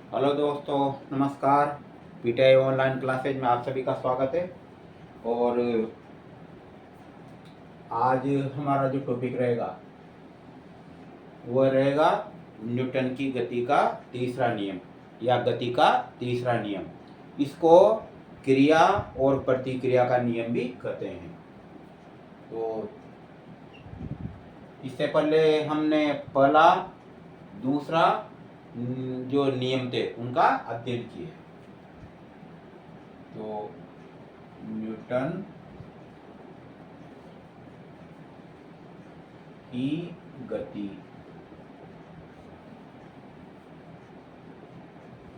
Hello दोस्तों, नमस्कार। PTI online classes में आप सभी का स्वागत है। और आज हमारा जो टॉपिक रहेगा वह रहेगा न्यूटन की गति का तीसरा नियम या गति का तीसरा नियम। इसको क्रिया और प्रतिक्रिया का नियम भी कहते हैं। तो इससे पहले हमने पहला दूसरा जो नियम थे उनका अध्ययन किया। तो न्यूटन की गति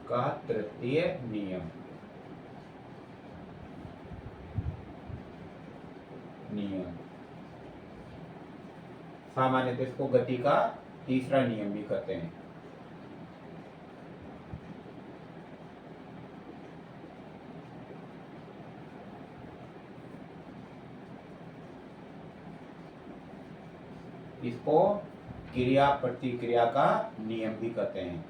का तृतीय नियम सामान्यतः इसको गति का तीसरा नियम भी कहते हैं। इसको क्रिया प्रतिक्रिया का नियम भी कहते हैं।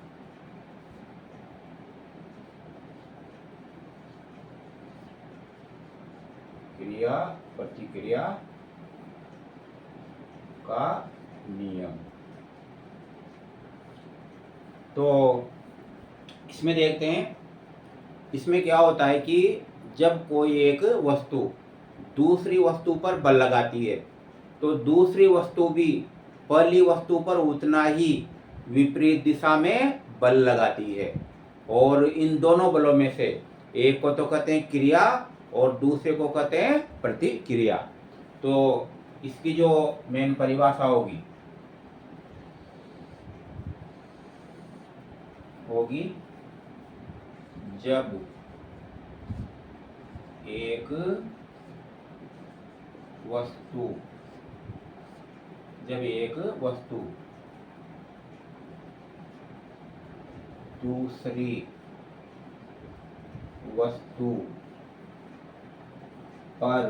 क्रिया प्रतिक्रिया का नियम। तो इसमें देखते हैं, इसमें क्या होता है कि जब कोई एक वस्तु दूसरी वस्तु पर बल लगाती है तो दूसरी वस्तु भी पहली वस्तु पर उतना ही विपरीत दिशा में बल लगाती है। और इन दोनों बलों में से एक को तो कहते हैं क्रिया और दूसरे को कहते हैं प्रतिक्रिया। तो इसकी जो मेन परिभाषा होगी जब एक वस्तु दूसरी वस्तु पर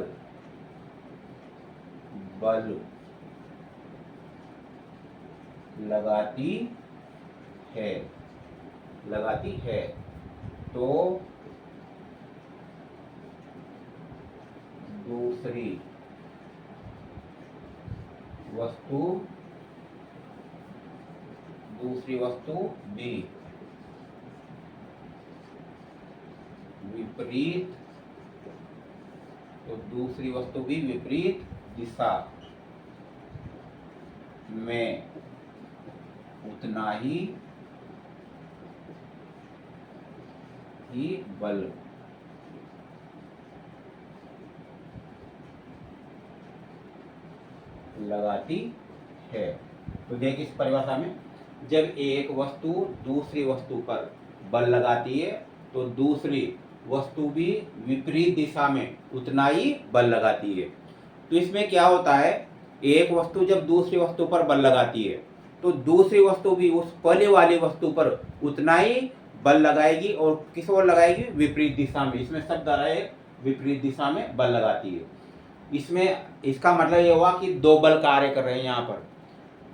बल लगाती है तो दूसरी वस्तु भी विपरीत दिशा में उतना ही बल लगाती है। तो देखिए इस परिभाषा में, जब एक वस्तु दूसरी वस्तु पर बल लगाती है तो दूसरी वस्तु भी विपरीत दिशा में उतना ही बल लगाती है। तो इसमें क्या होता है, एक वस्तु जब दूसरी वस्तु पर बल लगाती है तो दूसरी वस्तु भी उस पहले वाली वस्तु पर उतना ही बल लगाएगी और किस ओर लगाएगी, विपरीत दिशा में। इसमें शब्द आ रहा है विपरीत दिशा में बल लगाती है। इसमें इसका मतलब ये हुआ कि दो बल कार्य कर रहे हैं। यहाँ पर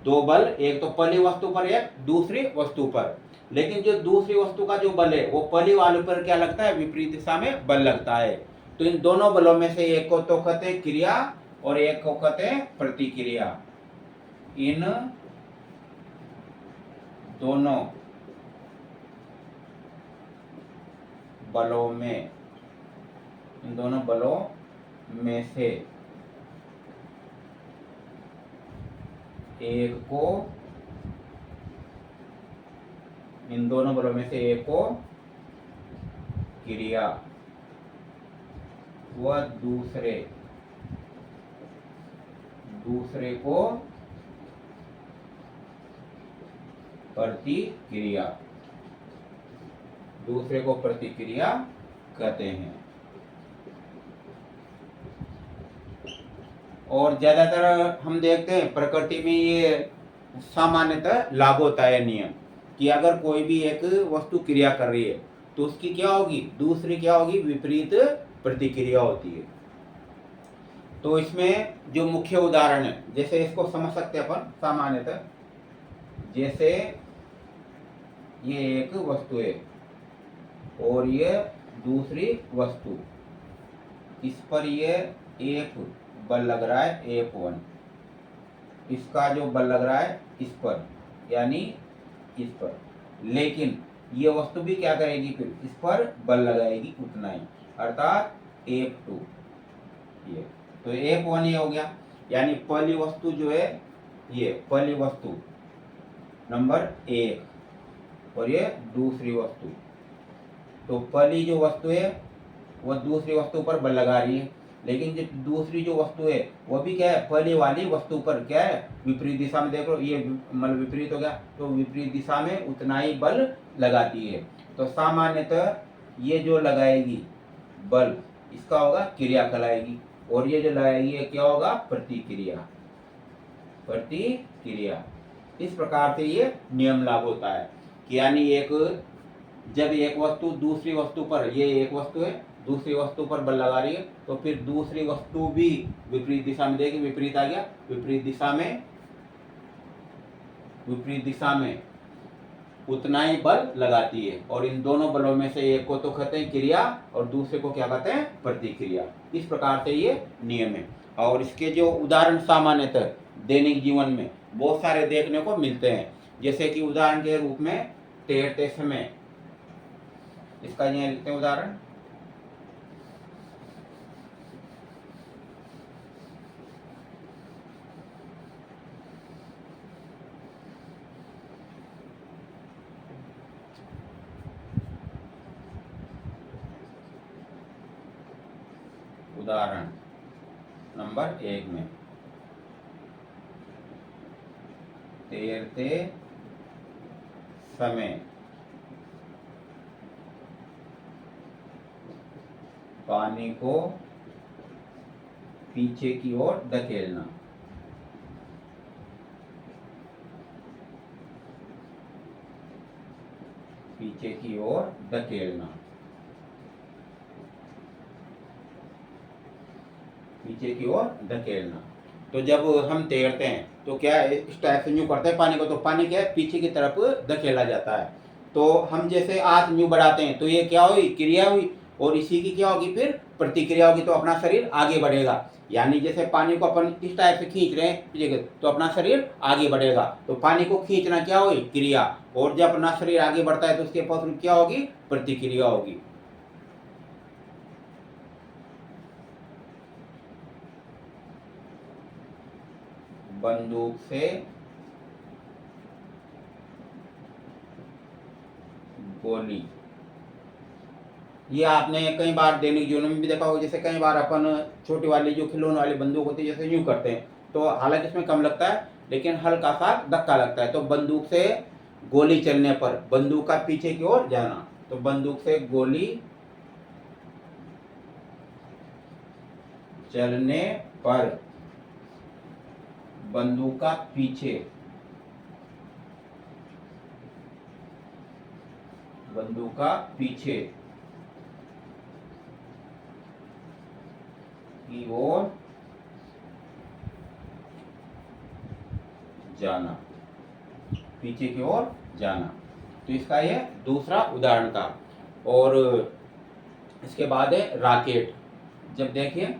दो बल, एक तो पहली वस्तु पर, एक दूसरी वस्तु पर। लेकिन जो दूसरी वस्तु का जो बल है वो पहली वाले पर क्या लगता है, विपरीत दिशा में बल लगता है। तो इन दोनों बलों में से एक को तो कहते हैं क्रिया और एक को कहते हैं प्रतिक्रिया। इन दोनों बलों में से एक को क्रिया व दूसरे को प्रतिक्रिया कहते हैं। और ज्यादातर हम देखते हैं प्रकृति में ये सामान्यतः लागू होता है नियम कि अगर कोई भी एक वस्तु क्रिया कर रही है तो उसकी क्या होगी, दूसरी क्या होगी, विपरीत प्रतिक्रिया होती है। तो इसमें जो मुख्य उदाहरण है, जैसे इसको समझ सकते हैं अपन सामान्यतः, जैसे ये एक वस्तु है और ये दूसरी वस्तु, इस पर ये एक बल लग रहा है F1, इसका जो बल लग रहा है इस पर यानी इस पर, लेकिन ये वस्तु भी क्या करेगी, फिर इस पर बल लगाएगी उतना ही, अर्थात F2। ये तो F1 ये हो गया, यानी पहली वस्तु जो है ये पहली वस्तु नंबर 1 और ये दूसरी वस्तु। तो पहली जो वस्तु है वह दूसरी वस्तु पर बल लगा रही है, लेकिन जो दूसरी जो वस्तु है वह भी क्या है, पहले वाली वस्तु पर क्या है, विपरीत दिशा में। देख लो ये मतलब विपरीत हो गया, तो विपरीत दिशा में उतना ही बल लगाती है। तो सामान्यतः ये जो लगाएगी बल, इसका होगा क्रिया कहलाएगी, और ये जो लगाएगी ये क्या होगा, प्रतिक्रिया। प्रतिक्रिया। इस प्रकार से ये नियम लागू होता है कि यानी जब एक वस्तु दूसरी वस्तु पर, ये एक वस्तु है दूसरी वस्तु पर बल लगा रही है, तो फिर दूसरी वस्तु भी विपरीत दिशा में देगी, विपरीत आ गया, विपरीत दिशा में उतना ही बल लगाती है। और इन दोनों बलों में से एक को तो कहते हैं क्रिया और दूसरे को क्या कहते हैं, प्रतिक्रिया। इस प्रकार से ये नियम है। और इसके जो उदाहरण सामान्यतः दैनिक जीवन में बहुत सारे देखने को मिलते हैं, जैसे कि उदाहरण के रूप में तैरते समय, इसका यहाँ लिखते हैं उदाहरण। उदाहरण नंबर 1 में तैरते समय पानी को पीछे की ओर धकेलना। पीछे की ओर धकेलना। पीछे की ओर धकेलना। तो जब हम तैरते हैं तो क्या है, इस टाइप से यूं करते हैं पानी को, तो पानी क्या है, पीछे की तरफ धकेला जाता है। तो हम जैसे हाथ यूं बढ़ाते हैं तो ये क्या हुई, क्रिया हुई, और इसी की क्या होगी, फिर प्रतिक्रिया होगी, तो अपना शरीर आगे बढ़ेगा। यानी जैसे पानी को अपन इस टाइप से खींच रहे हैं तो अपना शरीर आगे बढ़ेगा। तो पानी को खींचना क्या हुई, क्रिया, और जब अपना शरीर आगे बढ़ता है तो उसके पास क्या होगी, प्रतिक्रिया होगी। बंदूक से गोली, ये आपने कई बार दैनिक जीवन में भी देखा होगा। जैसे कई बार अपन छोटी वाली जो खिलौने वाली बंदूक होती है जैसे यूं करते हैं, तो हालांकि इसमें कम लगता है लेकिन हल्का सा धक्का लगता है। तो बंदूक से गोली चलने पर बंदूक का पीछे की ओर जाना, तो बंदूक से गोली चलने पर बंदूक का पीछे, बंदूक का पीछे की ओर जाना। पीछे की ओर जाना। तो इसका ये दूसरा उदाहरण था। और इसके बाद है रॉकेट। जब देखिए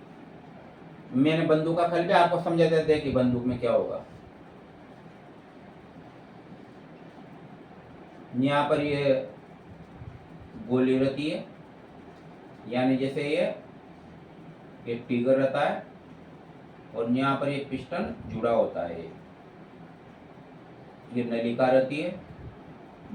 मैंने बंदूक का खेल भी आपको समझा दिया, देखिए बंदूक में क्या होगा। यहाँ पर ये गोली रहती है, यानी जैसे ये ट्रिगर रहता है, और यहाँ पर ये पिस्टन जुड़ा होता है। ये नलिका रहती है,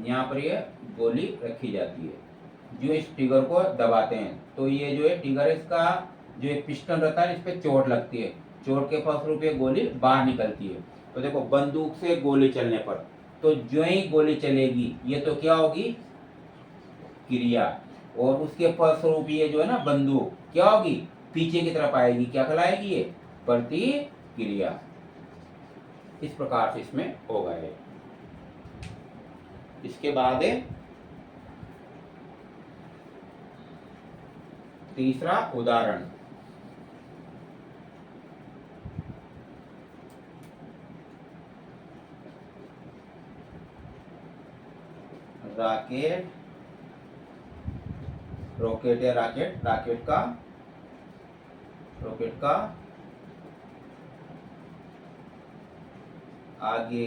यहाँ पर ये गोली रखी जाती है। जो इस ट्रिगर को दबाते हैं तो ये जो है ट्रिगर, इसका जो ये पिस्टन रहता है इस पर चोट लगती है, चोट के फलस्वरूप ये गोली बाहर निकलती है। तो देखो बंदूक से गोली चलने पर, तो जो ही गोली चलेगी ये तो क्या होगी, क्रिया, और उसके फलस्वरूप ये जो है ना बंदूक क्या होगी, पीछे की तरफ आएगी, क्या कहलाएगी, ये प्रतिक्रिया। इस प्रकार से इसमें होगा ये। इसके बाद है तीसरा उदाहरण। रॉकेट, रॉकेट या रॉकेट, रॉकेट का आगे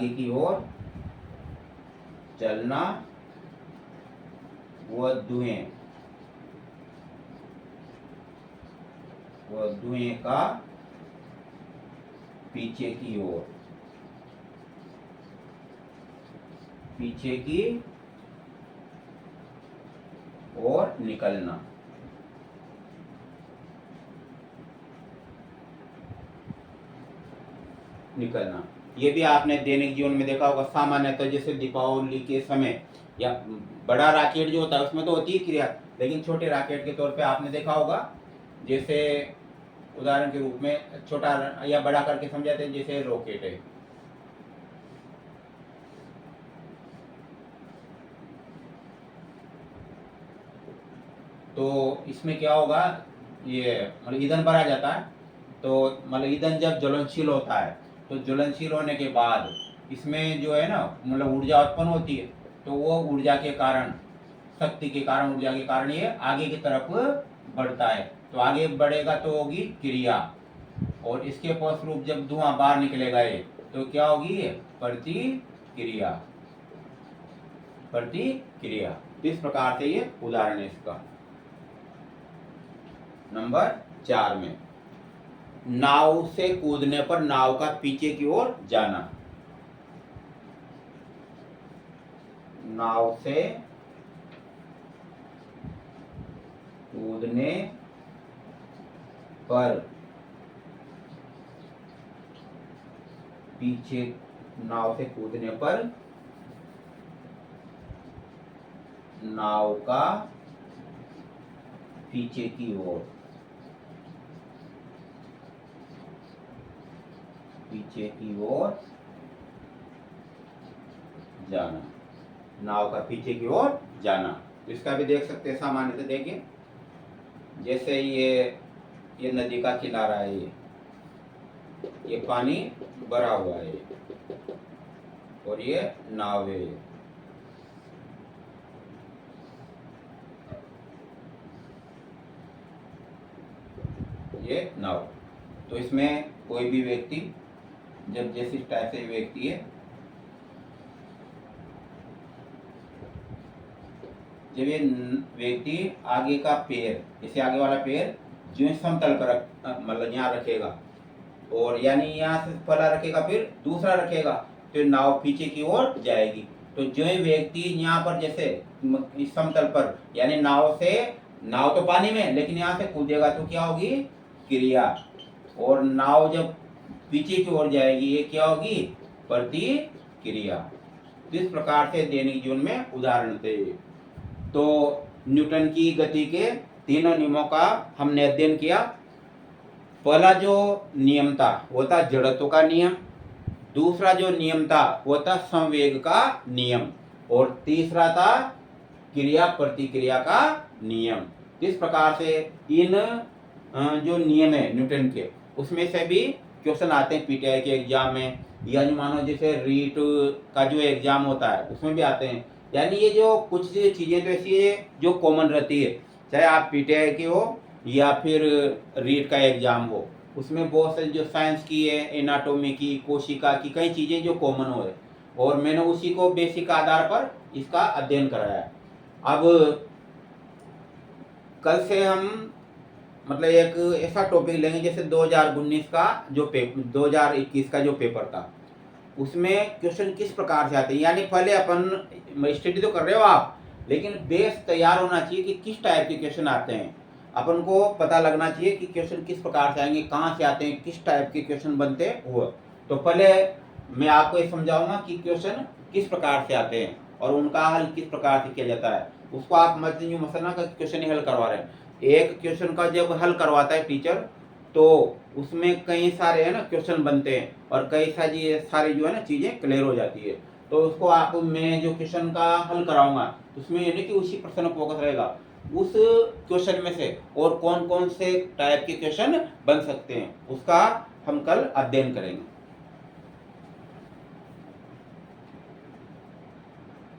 की ओर चलना व धुएं का पीछे की ओर निकलना। ये भी आपने दैनिक जीवन में देखा होगा। सामान्यतः जैसे दीपावली के समय या बड़ा रॉकेट जो होता है उसमें तो होती है क्रिया, लेकिन छोटे रॉकेट के तौर पे आपने देखा होगा, जैसे उदाहरण के रूप में छोटा या बड़ा करके समझाते हैं, जैसे रॉकेट है। तो इसमें क्या होगा, ये मतलब ईंधन भरा जाता है, तो मतलब ईंधन जब ज्वलनशील होता है तो ज्वलनशील होने के बाद इसमें जो है ना मतलब ऊर्जा उत्पन्न होती है, तो वो ऊर्जा के कारण, शक्ति के कारण, ऊर्जा के कारण ये आगे की तरफ बढ़ता है। तो आगे बढ़ेगा तो होगी क्रिया, और इसके फलस्वरूप जब धुआं बाहर निकलेगा ये तो क्या होगी, ये प्रतिक्रिया। इस प्रकार से ये उदाहरण है इसका। नंबर 4 में, नाव से कूदने पर नाव का पीछे की ओर जाना। नाव से कूदने पर नाव का पीछे की ओर जाना। नाव का पीछे की ओर जाना, इसका भी देख सकते हैं। सामान्यतः देखिए, जैसे ये नदी का किनारा है, ये पानी भरा हुआ है और ये नाव है। ये नाव, तो इसमें कोई भी व्यक्ति जब जैसे टाइप से व्यक्ति है, जब ये व्यक्ति आगे का पैर, जैसे आगे वाला पैर जो समतल पर मतलब यहाँ रखेगा, और यानी यहाँ से पहला रखेगा फिर दूसरा रखेगा, तो नाव पीछे की ओर जाएगी। तो जो व्यक्ति यहाँ पर जैसे इस समतल पर, यानी नाव तो पानी में, लेकिन यहाँ से कूदेगा तो क्या होगी, क्रिया। और नाव जब पीछे की ओर जाएगी, ये क्या होगी, प्रतिक्रिया। इस प्रकार से दैनिक जीवन में उदाहरण थे। तो न्यूटन की गति के तीनों नियमों का हमने अध्ययन किया। पहला जो नियम था वो था जड़त्व का नियम, दूसरा जो नियम था वो था संवेग का नियम, और तीसरा था क्रिया प्रतिक्रिया का नियम। इस प्रकार से इन जो नियम है न्यूटन के, उसमें से भी क्वेश्चन आते हैं पीटीआई के एग्जाम में, या जो मानो जैसे रीट का जो एग्जाम होता है उसमें भी आते हैं। यानी ये जो कुछ चीज़ें तो ऐसी है जो कॉमन रहती है, चाहे आप पीटीआई की हो या फिर रीट का एग्जाम हो, उसमें बहुत सारी जो साइंस की है, एनाटॉमी की, कोशिका की, कई चीज़ें जो कॉमन हो है, और मैंने उसी को बेसिक आधार पर इसका अध्ययन कराया है। अब कल से हम मतलब एक ऐसा टॉपिक लेंगे, जैसे 2019 का जो 2021 का जो पेपर था, उसमें क्वेश्चन किस प्रकार से आते हैं। यानी पहले अपन स्टडी तो कर रहे हो आप, लेकिन बेस तैयार होना चाहिए कि किस टाइप के क्वेश्चन आते हैं। अपन को पता लगना चाहिए कि क्वेश्चन किस प्रकार से आएंगे, कहाँ से आते हैं, किस टाइप के क्वेश्चन बनते हैं वो। तो पहले मैं आपको ये समझाऊंगा कि क्वेश्चन किस प्रकार से आते हैं और उनका हल किस प्रकार से किया जाता है। उसको आप मसला का क्वेश्चन ही हल करवा रहे हैं। एक क्वेश्चन का जब हल करवाता है टीचर, तो उसमें कई सारे है ना क्वेश्चन बनते हैं, और कई सारी जो है ना चीज़ें क्लियर हो जाती है। तो उसको आप, मैं जो क्वेश्चन का हल कराऊंगा उसमें यानी कि उसी प्रश्न फोकस रहेगा, उस क्वेश्चन में से और कौन कौन से टाइप के क्वेश्चन बन सकते हैं उसका हम कल अध्ययन करेंगे।